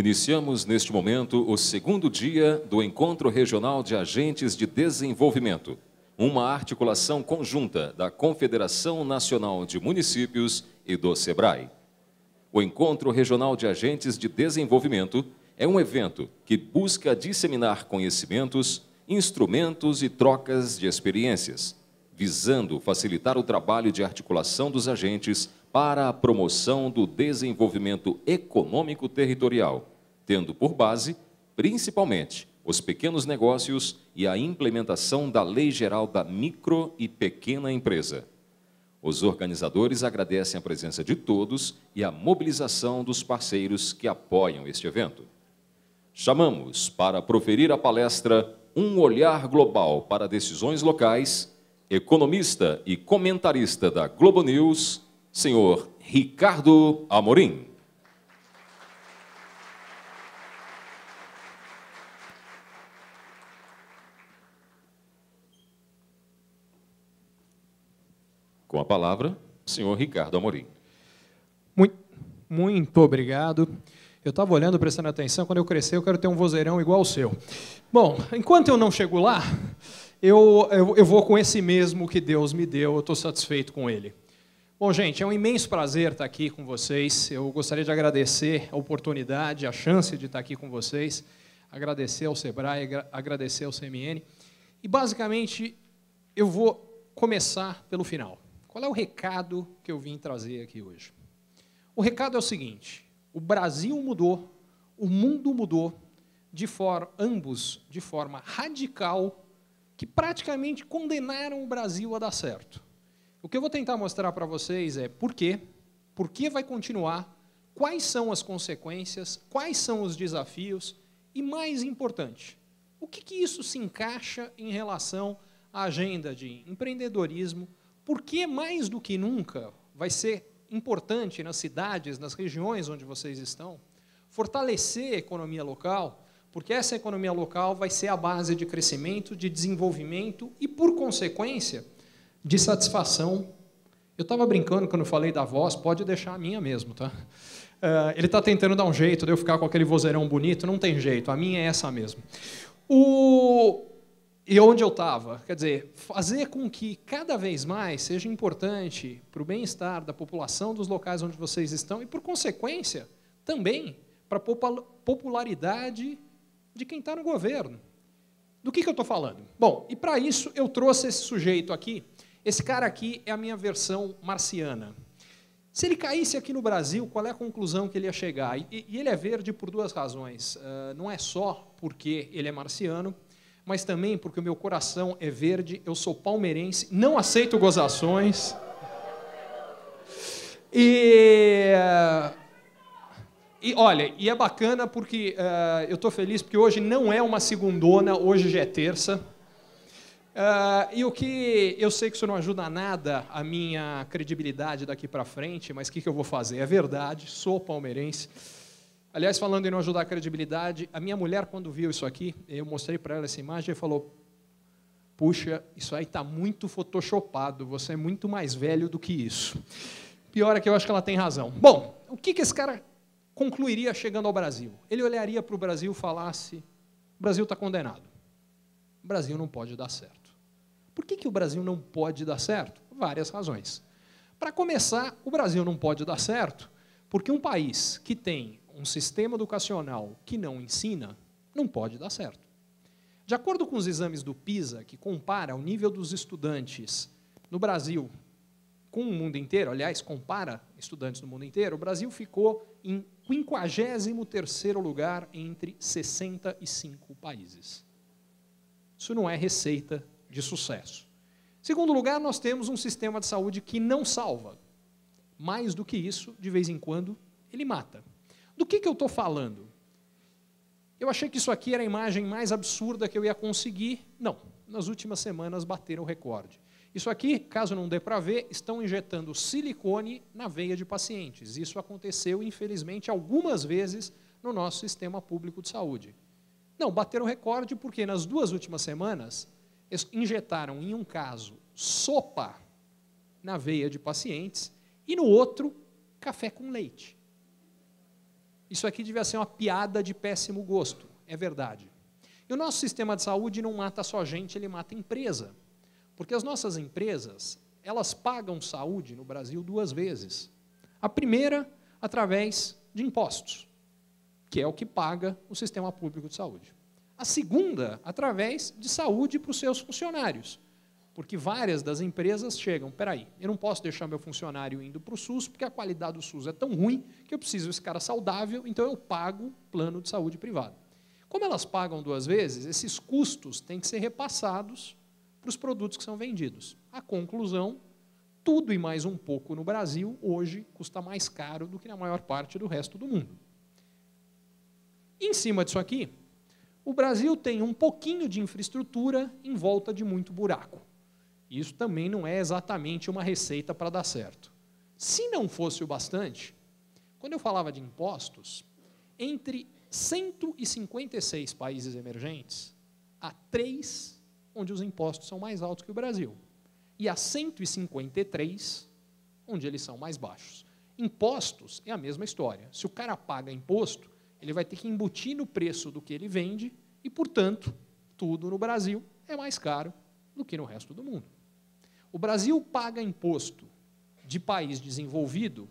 Iniciamos neste momento o segundo dia do Encontro Regional de Agentes de Desenvolvimento, uma articulação conjunta da Confederação Nacional de Municípios e do SEBRAE. O Encontro Regional de Agentes de Desenvolvimento é um evento que busca disseminar conhecimentos, instrumentos e trocas de experiências, visando facilitar o trabalho de articulação dos agentes para a promoção do desenvolvimento econômico territorial, tendo por base, principalmente, os pequenos negócios e a implementação da Lei Geral da Micro e Pequena Empresa. Os organizadores agradecem a presença de todos e a mobilização dos parceiros que apoiam este evento. Chamamos para proferir a palestra Um Olhar Global para Decisões Locais, economista e comentarista da Globo News, senhor Ricardo Amorim. Com a palavra, senhor Ricardo Amorim. Muito obrigado. Eu estava olhando, prestando atenção, quando eu crescer eu quero ter um vozeirão igual ao seu. Bom, enquanto eu não chego lá, eu vou com esse mesmo que Deus me deu, eu estou satisfeito com ele. Bom, gente, é um imenso prazer estar aqui com vocês. Eu gostaria de agradecer a oportunidade, a chance de estar aqui com vocês, agradecer ao SEBRAE, agradecer ao CMN. E, basicamente, eu vou começar pelo final. Qual é o recado que eu vim trazer aqui hoje? O recado é o seguinte: o Brasil mudou, o mundo mudou, ambos de forma radical, que praticamente condenaram o Brasil a dar certo. O que eu vou tentar mostrar para vocês é por que vai continuar, quais são as consequências, quais são os desafios e, mais importante, o que isso se encaixa em relação à agenda de empreendedorismo, por que mais do que nunca vai ser importante nas cidades, nas regiões onde vocês estão, fortalecer a economia local, porque essa economia local vai ser a base de crescimento, de desenvolvimento e, por consequência, de satisfação. Eu estava brincando quando eu falei da voz, pode deixar a minha mesmo, tá? Ele está tentando dar um jeito de eu ficar com aquele vozeirão bonito, não tem jeito, a minha é essa mesmo. E onde eu estava? Quer dizer, fazer com que cada vez mais seja importante para o bem-estar da população dos locais onde vocês estão e, por consequência, também para a popularidade de quem está no governo. Do que eu estou falando? Bom, e para isso eu trouxe esse sujeito aqui. Esse cara aqui é a minha versão marciana. Se ele caísse aqui no Brasil, qual é a conclusão que ele ia chegar? E ele é verde por duas razões. Não é só porque ele é marciano, mas também porque o meu coração é verde, eu sou palmeirense, não aceito gozações. E olha, e é bacana porque eu estou feliz porque hoje não é uma segundona, hoje já é terça. E o que eu sei que isso não ajuda nada a minha credibilidade daqui para frente, mas o que eu vou fazer? É verdade, sou palmeirense. Aliás, falando em não ajudar a credibilidade, a minha mulher, quando viu isso aqui, eu mostrei para ela essa imagem e falou: puxa, isso aí está muito photoshopado, você é muito mais velho do que isso. Pior é que eu acho que ela tem razão. Bom, o que esse cara concluiria chegando ao Brasil? Ele olharia para o Brasil e falasse: o Brasil está condenado. O Brasil não pode dar certo. Por que o Brasil não pode dar certo? Várias razões. Para começar, o Brasil não pode dar certo porque um país que tem um sistema educacional que não ensina, não pode dar certo. De acordo com os exames do PISA, que compara o nível dos estudantes no Brasil com o mundo inteiro, aliás, compara estudantes no mundo inteiro, o Brasil ficou em 53º lugar entre 65 países. Isso não é receita de sucesso. Em segundo lugar, nós temos um sistema de saúde que não salva. Mais do que isso, de vez em quando, ele mata. Do que eu estou falando? Eu achei que isso aqui era a imagem mais absurda que eu ia conseguir. Não, nas últimas semanas bateram o recorde. Isso aqui, caso não dê para ver, estão injetando silicone na veia de pacientes. Isso aconteceu, infelizmente, algumas vezes no nosso sistema público de saúde. Não, bateram o recorde porque nas 2 últimas semanas eles injetaram, em um caso, sopa na veia de pacientes e no outro, café com leite. Isso aqui devia ser uma piada de péssimo gosto, é verdade. E o nosso sistema de saúde não mata só gente, ele mata empresa. Porque as nossas empresas, elas pagam saúde no Brasil 2 vezes. A primeira, através de impostos, que é o que paga o sistema público de saúde. A segunda, através de saúde para os seus funcionários. Porque várias das empresas chegam, espera aí, eu não posso deixar meu funcionário indo para o SUS, porque a qualidade do SUS é tão ruim que eu preciso desse cara saudável, então eu pago plano de saúde privado. Como elas pagam 2 vezes, esses custos têm que ser repassados para os produtos que são vendidos. A conclusão, tudo e mais um pouco no Brasil, hoje, custa mais caro do que na maior parte do resto do mundo. Em cima disso aqui, o Brasil tem um pouquinho de infraestrutura em volta de muito buraco. Isso também não é exatamente uma receita para dar certo. Se não fosse o bastante, quando eu falava de impostos, entre 156 países emergentes, há 3 onde os impostos são mais altos que o Brasil. E há 153 onde eles são mais baixos. Impostos é a mesma história. Se o cara paga imposto, ele vai ter que embutir no preço do que ele vende e, portanto, tudo no Brasil é mais caro do que no resto do mundo. O Brasil paga imposto de país desenvolvido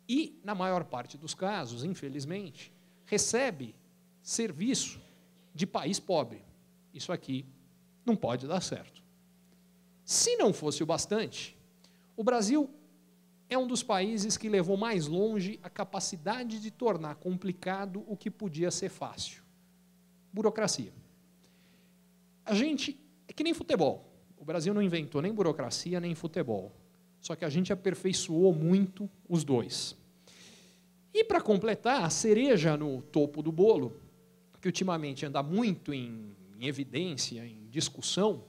e, na maior parte dos casos, infelizmente, recebe serviço de país pobre. Isso aqui não pode dar certo. Se não fosse o bastante, o Brasil é um dos países que levou mais longe a capacidade de tornar complicado o que podia ser fácil. Burocracia. A gente é que nem futebol. O Brasil não inventou nem burocracia, nem futebol. Só que a gente aperfeiçoou muito os dois. E, para completar, a cereja no topo do bolo, que ultimamente anda muito em evidência, em discussão,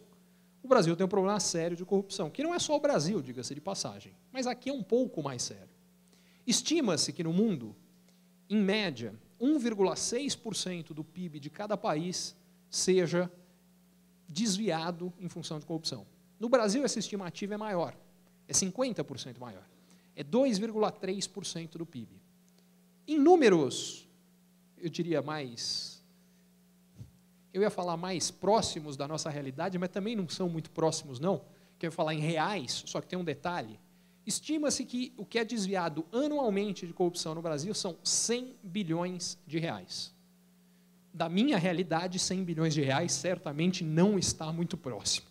o Brasil tem um problema sério de corrupção, que não é só o Brasil, diga-se de passagem, mas aqui é um pouco mais sério. Estima-se que no mundo, em média, 1,6% do PIB de cada país seja desviado em função de corrupção. No Brasil, essa estimativa é maior, é 50% maior, é 2,3% do PIB. Em números, eu diria mais, eu ia falar mais próximos da nossa realidade, mas também não são muito próximos não, que eu ia falar em reais, só que tem um detalhe. Estima-se que o que é desviado anualmente de corrupção no Brasil são 100 bilhões de reais. Da minha realidade, 100 bilhões de reais certamente não está muito próximo.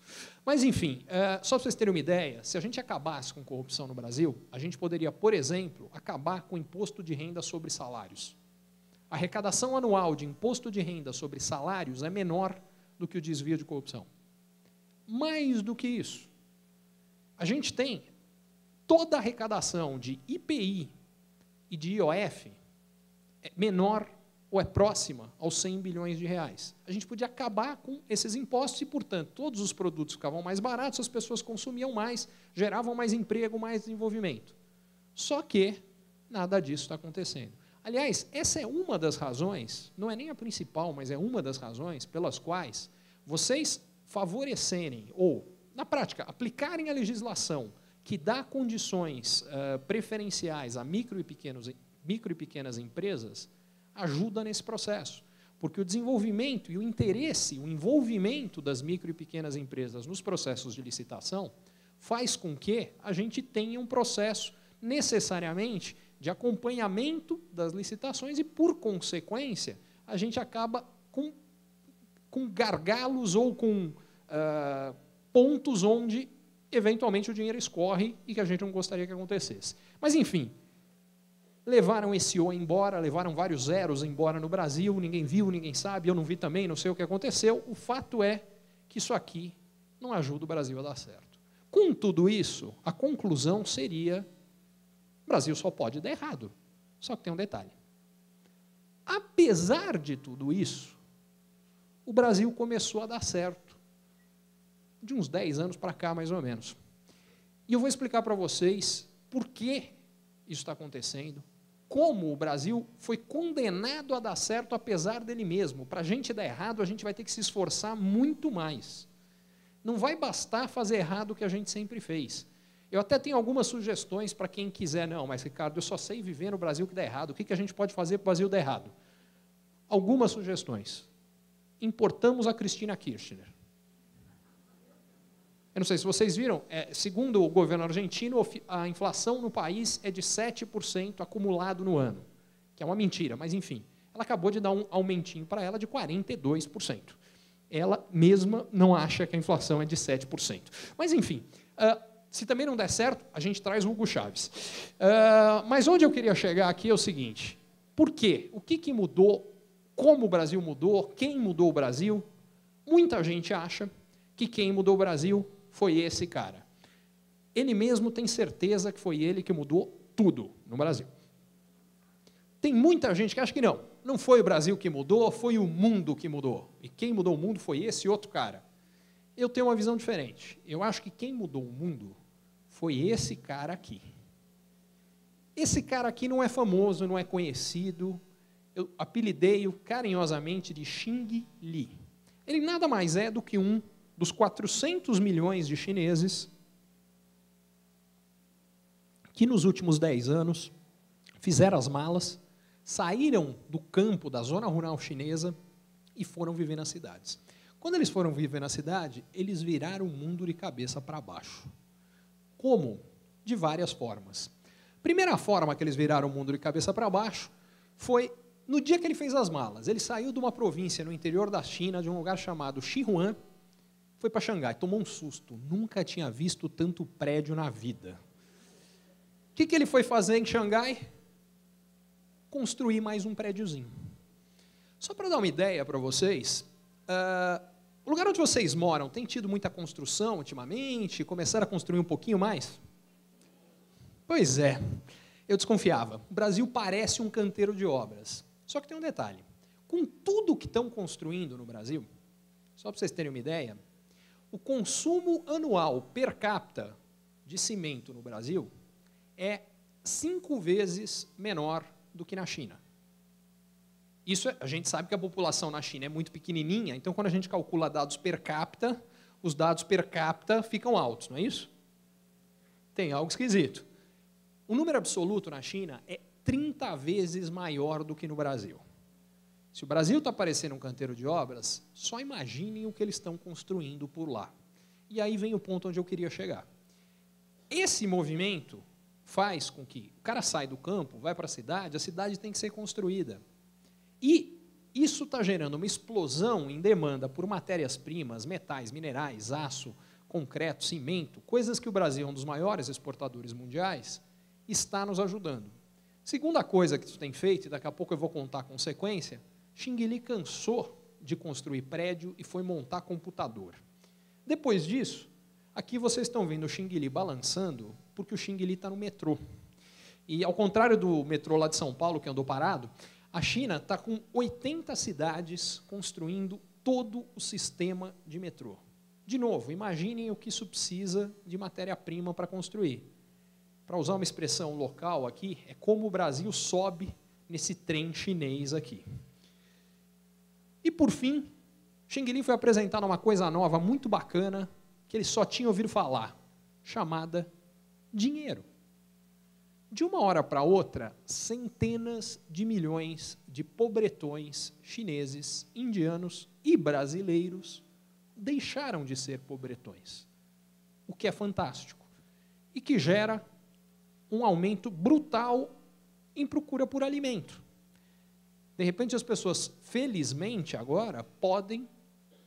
Mas, enfim, só para vocês terem uma ideia, se a gente acabasse com corrupção no Brasil, a gente poderia, por exemplo, acabar com o imposto de renda sobre salários. A arrecadação anual de imposto de renda sobre salários é menor do que o desvio de corrupção. Mais do que isso, a gente tem toda a arrecadação de IPI e de IOF é menor ou é próxima aos 100 bilhões de reais. A gente podia acabar com esses impostos e, portanto, todos os produtos ficavam mais baratos, as pessoas consumiam mais, geravam mais emprego, mais desenvolvimento. Só que nada disso está acontecendo. Aliás, essa é uma das razões, não é nem a principal, mas é uma das razões pelas quais vocês favorecerem ou, na prática, aplicarem a legislação que dá condições preferenciais a micro e pequenas empresas, ajuda nesse processo. Porque o desenvolvimento e o interesse, o envolvimento das micro e pequenas empresas nos processos de licitação faz com que a gente tenha um processo necessariamente de acompanhamento das licitações e, por consequência, a gente acaba com gargalos ou com pontos onde, eventualmente, o dinheiro escorre e que a gente não gostaria que acontecesse. Mas, enfim, levaram esse O embora, levaram vários zeros embora no Brasil, ninguém viu, ninguém sabe, eu não vi também, não sei o que aconteceu. O fato é que isso aqui não ajuda o Brasil a dar certo. Com tudo isso, a conclusão seria: o Brasil só pode dar errado. Só que tem um detalhe. Apesar de tudo isso, o Brasil começou a dar certo de uns 10 anos para cá, mais ou menos. E eu vou explicar para vocês por que isso está acontecendo, como o Brasil foi condenado a dar certo apesar dele mesmo. Para a gente dar errado, a gente vai ter que se esforçar muito mais. Não vai bastar fazer errado o que a gente sempre fez. Eu até tenho algumas sugestões para quem quiser. Não, mas, Ricardo, eu só sei viver no Brasil que dá errado. O que a gente pode fazer para o Brasil dar errado? Algumas sugestões. Importamos a Cristina Kirchner. Eu não sei se vocês viram, segundo o governo argentino, a inflação no país é de 7% acumulado no ano, que é uma mentira, mas enfim. Ela acabou de dar um aumentinho para ela de 42%. Ela mesma não acha que a inflação é de 7%. Mas, enfim, se também não der certo, a gente traz o Hugo Chávez. Mas onde eu queria chegar aqui é o seguinte: por quê? O que mudou? Como o Brasil mudou? Quem mudou o Brasil? Muita gente acha que quem mudou o Brasil foi esse cara. Ele mesmo tem certeza que foi ele que mudou tudo no Brasil. Tem muita gente que acha que não foi o Brasil que mudou, foi o mundo que mudou. E quem mudou o mundo foi esse outro cara. Eu tenho uma visão diferente. Eu acho que quem mudou o mundo foi esse cara aqui. Esse cara aqui não é famoso, não é conhecido. Eu apelidei-o carinhosamente de Xing Li. Ele nada mais é do que um dos 400 milhões de chineses que nos últimos 10 anos fizeram as malas, saíram do campo da zona rural chinesa e foram viver nas cidades. Quando eles foram viver na cidade, eles viraram o mundo de cabeça para baixo. Como? De várias formas. Primeira forma que eles viraram o mundo de cabeça para baixo foi no dia que ele fez as malas. Ele saiu de uma província no interior da China, de um lugar chamado Sichuan, foi para Xangai, tomou um susto, nunca tinha visto tanto prédio na vida. O que ele foi fazer em Xangai? Construir mais um prédiozinho. Só para dar uma ideia para vocês, o lugar onde vocês moram tem tido muita construção ultimamente? Começaram a construir um pouquinho mais? Pois é, eu desconfiava. O Brasil parece um canteiro de obras. Só que tem um detalhe. Com tudo que estão construindo no Brasil, só para vocês terem uma ideia, o consumo anual per capita de cimento no Brasil é 5 vezes menor do que na China. Isso a gente sabe que a população na China é muito pequenininha, então quando a gente calcula dados per capita, os dados per capita ficam altos, não é isso? Tem algo esquisito. O número absoluto na China é 30 vezes maior do que no Brasil. Se o Brasil está parecendo um canteiro de obras, só imaginem o que eles estão construindo por lá. E aí vem o ponto onde eu queria chegar. Esse movimento faz com que o cara sai do campo, vai para a cidade tem que ser construída. E isso está gerando uma explosão em demanda por matérias-primas, metais, minerais, aço, concreto, cimento, coisas que o Brasil é um dos maiores exportadores mundiais, está nos ajudando. Segunda coisa que isso tem feito, e daqui a pouco eu vou contar a consequência, Xing Li cansou de construir prédio e foi montar computador. Depois disso, aqui vocês estão vendo o Xing Li balançando, porque o Xing Li está no metrô. E ao contrário do metrô lá de São Paulo, que andou parado, a China está com 80 cidades construindo todo o sistema de metrô. De novo, imaginem o que isso precisa de matéria-prima para construir. Para usar uma expressão local aqui, é como o Brasil sobe nesse trem chinês aqui. E, por fim, Xing Li foi apresentar uma coisa nova, muito bacana, que ele só tinha ouvido falar, chamada dinheiro. De uma hora para outra, centenas de milhões de pobretões chineses, indianos e brasileiros deixaram de ser pobretões, o que é fantástico, e que gera um aumento brutal em procura por alimento. De repente, as pessoas, felizmente, agora, podem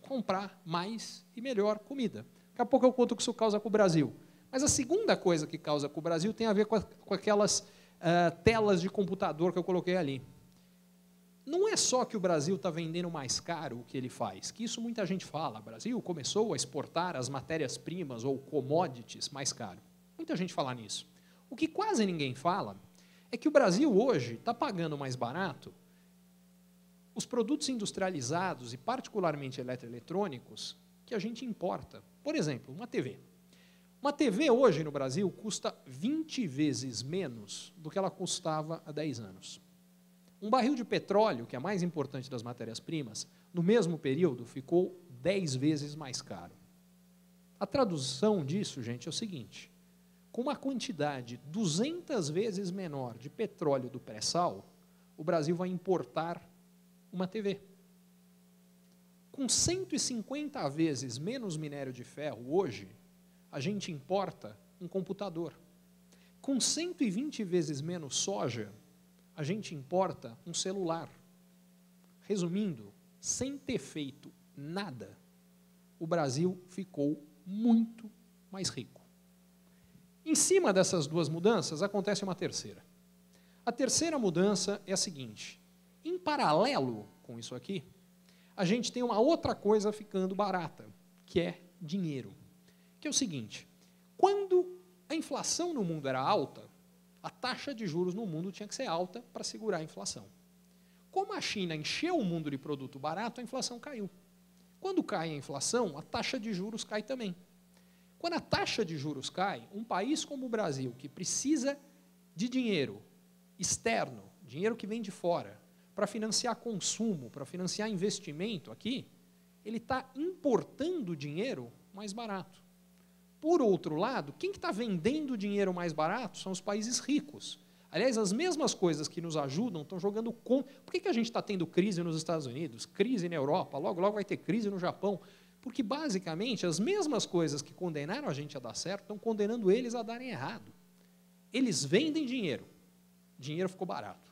comprar mais e melhor comida. Daqui a pouco eu conto o que isso causa com o Brasil. Mas a segunda coisa que causa com o Brasil tem a ver com aquelas telas de computador que eu coloquei ali. Não é só que o Brasil está vendendo mais caro o que ele faz, que isso muita gente fala. O Brasil começou a exportar as matérias-primas ou commodities mais caro. Muita gente fala nisso. O que quase ninguém fala é que o Brasil hoje está pagando mais barato os produtos industrializados e particularmente eletroeletrônicos que a gente importa. Por exemplo, uma TV. Uma TV hoje no Brasil custa 20 vezes menos do que ela custava há 10 anos. Um barril de petróleo, que é a mais importante das matérias-primas, no mesmo período ficou 10 vezes mais caro. A tradução disso, gente, é o seguinte: com uma quantidade 200 vezes menor de petróleo do pré-sal, o Brasil vai importar uma TV. Com 150 vezes menos minério de ferro hoje, a gente importa um computador. Com 120 vezes menos soja, a gente importa um celular. Resumindo, sem ter feito nada, o Brasil ficou muito mais rico. Em cima dessas duas mudanças, acontece uma terceira. A terceira mudança é a seguinte: em paralelo com isso aqui, a gente tem uma outra coisa ficando barata, que é dinheiro. Que é o seguinte: quando a inflação no mundo era alta, a taxa de juros no mundo tinha que ser alta para segurar a inflação. Como a China encheu o mundo de produto barato, a inflação caiu. Quando cai a inflação, a taxa de juros cai também. Quando a taxa de juros cai, um país como o Brasil, que precisa de dinheiro externo, dinheiro que vem de fora, para financiar consumo, para financiar investimento aqui, ele está importando dinheiro mais barato. Por outro lado, quem que está vendendo dinheiro mais barato são os países ricos. Aliás, as mesmas coisas que nos ajudam estão jogando contra. Por que a gente está tendo crise nos Estados Unidos, crise na Europa, logo vai ter crise no Japão? Porque, basicamente, as mesmas coisas que condenaram a gente a dar certo estão condenando eles a darem errado. Eles vendem dinheiro, dinheiro ficou barato.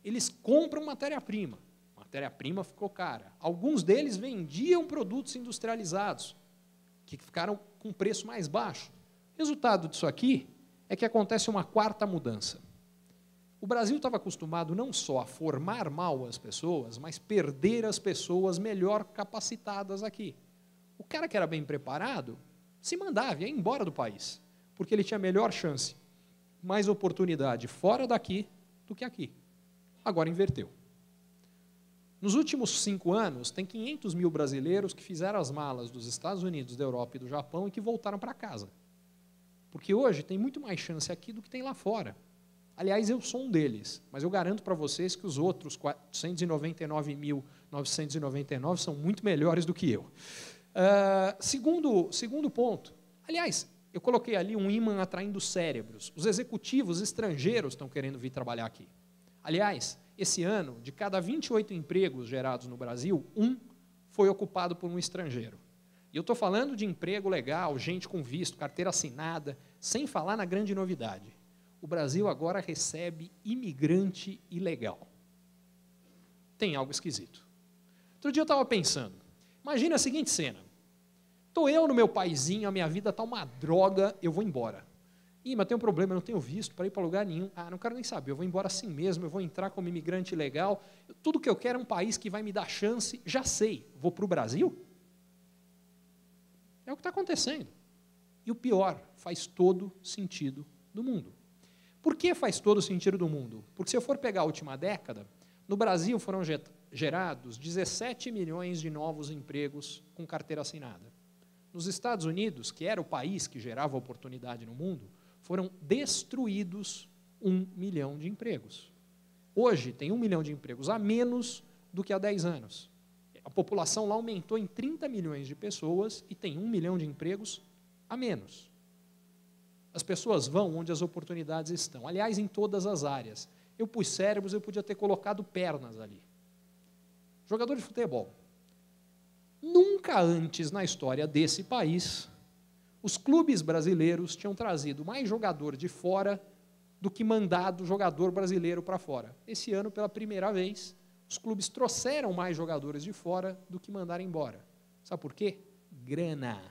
Eles compram matéria-prima, matéria-prima ficou cara. Alguns deles vendiam produtos industrializados, que ficaram com preço mais baixo. Resultado disso aqui é que acontece uma quarta mudança. O Brasil estava acostumado não só a formar mal as pessoas, mas perder as pessoas melhor capacitadas aqui. O cara que era bem preparado se mandava, ia embora do país, porque ele tinha melhor chance, mais oportunidade fora daqui do que aqui. Agora inverteu. Nos últimos 5 anos, tem 500 mil brasileiros que fizeram as malas dos Estados Unidos, da Europa e do Japão e que voltaram para casa. Porque hoje tem muito mais chance aqui do que tem lá fora. Aliás, eu sou um deles, mas eu garanto para vocês que os outros 499.999 são muito melhores do que eu. Segundo ponto. Aliás, eu coloquei ali um ímã atraindo cérebros. Os executivos estrangeiros estão querendo vir trabalhar aqui. Aliás, esse ano, de cada 28 empregos gerados no Brasil, 1 foi ocupado por um estrangeiro. E eu estou falando de emprego legal, gente com visto, carteira assinada, sem falar na grande novidade. O Brasil agora recebe imigrante ilegal. Tem algo esquisito. Outro dia eu estava pensando, imagina a seguinte cena. Estou eu no meu paizinho, a minha vida está uma droga, eu vou embora. Ih, mas tem um problema, eu não tenho visto para ir para lugar nenhum. Ah, não quero nem saber, eu vou embora assim mesmo, eu vou entrar como imigrante ilegal. Tudo que eu quero é um país que vai me dar chance, já sei, vou para o Brasil? É o que está acontecendo. E o pior, faz todo sentido do mundo. Por que faz todo sentido do mundo? Porque se eu for pegar a última década, no Brasil foram gerados 17 milhões de novos empregos com carteira assinada. Nos Estados Unidos, que era o país que gerava oportunidade no mundo, foram destruídos 1 milhão de empregos. Hoje tem 1 milhão de empregos a menos do que há 10 anos. A população lá aumentou em 30 milhões de pessoas e tem 1 milhão de empregos a menos. As pessoas vão onde as oportunidades estão. Aliás, em todas as áreas. Eu pus cérebros, eu podia ter colocado pernas ali. Jogador de futebol. Nunca antes na história desse país, os clubes brasileiros tinham trazido mais jogador de fora do que mandado jogador brasileiro para fora. Esse ano, pela primeira vez, os clubes trouxeram mais jogadores de fora do que mandaram embora. Sabe por quê? Grana.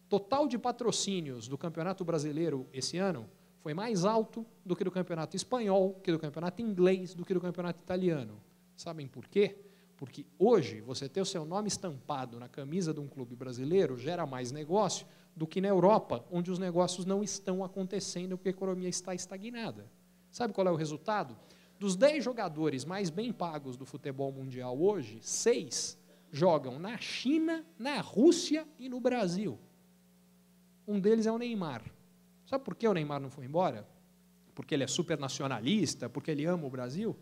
Total de patrocínios do Campeonato Brasileiro esse ano foi mais alto do que do Campeonato Espanhol, que do Campeonato Inglês, do que do Campeonato Italiano. Sabem por quê? Porque hoje, você ter o seu nome estampado na camisa de um clube brasileiro gera mais negócio do que na Europa, onde os negócios não estão acontecendo porque a economia está estagnada. Sabe qual é o resultado? Dos 10 jogadores mais bem pagos do futebol mundial hoje, 6 jogam na China, na Rússia e no Brasil. Um deles é o Neymar. Sabe por que o Neymar não foi embora? Porque ele é super nacionalista, porque ele ama o Brasil?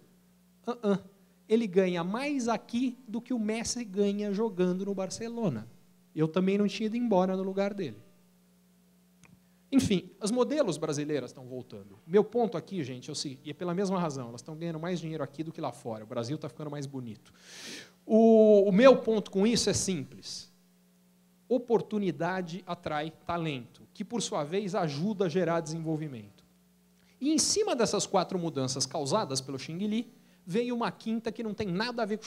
Ele ganha mais aqui do que o Messi ganha jogando no Barcelona. Eu também não tinha ido embora no lugar dele. Enfim, as modelos brasileiras estão voltando. Meu ponto aqui, gente, e é pela mesma razão, elas estão ganhando mais dinheiro aqui do que lá fora. O Brasil está ficando mais bonito. O meu ponto com isso é simples. Oportunidade atrai talento, que, por sua vez, ajuda a gerar desenvolvimento. E, em cima dessas 4 mudanças causadas pelo Xing Li, veio uma quinta que não tem nada a ver com o Xing Li.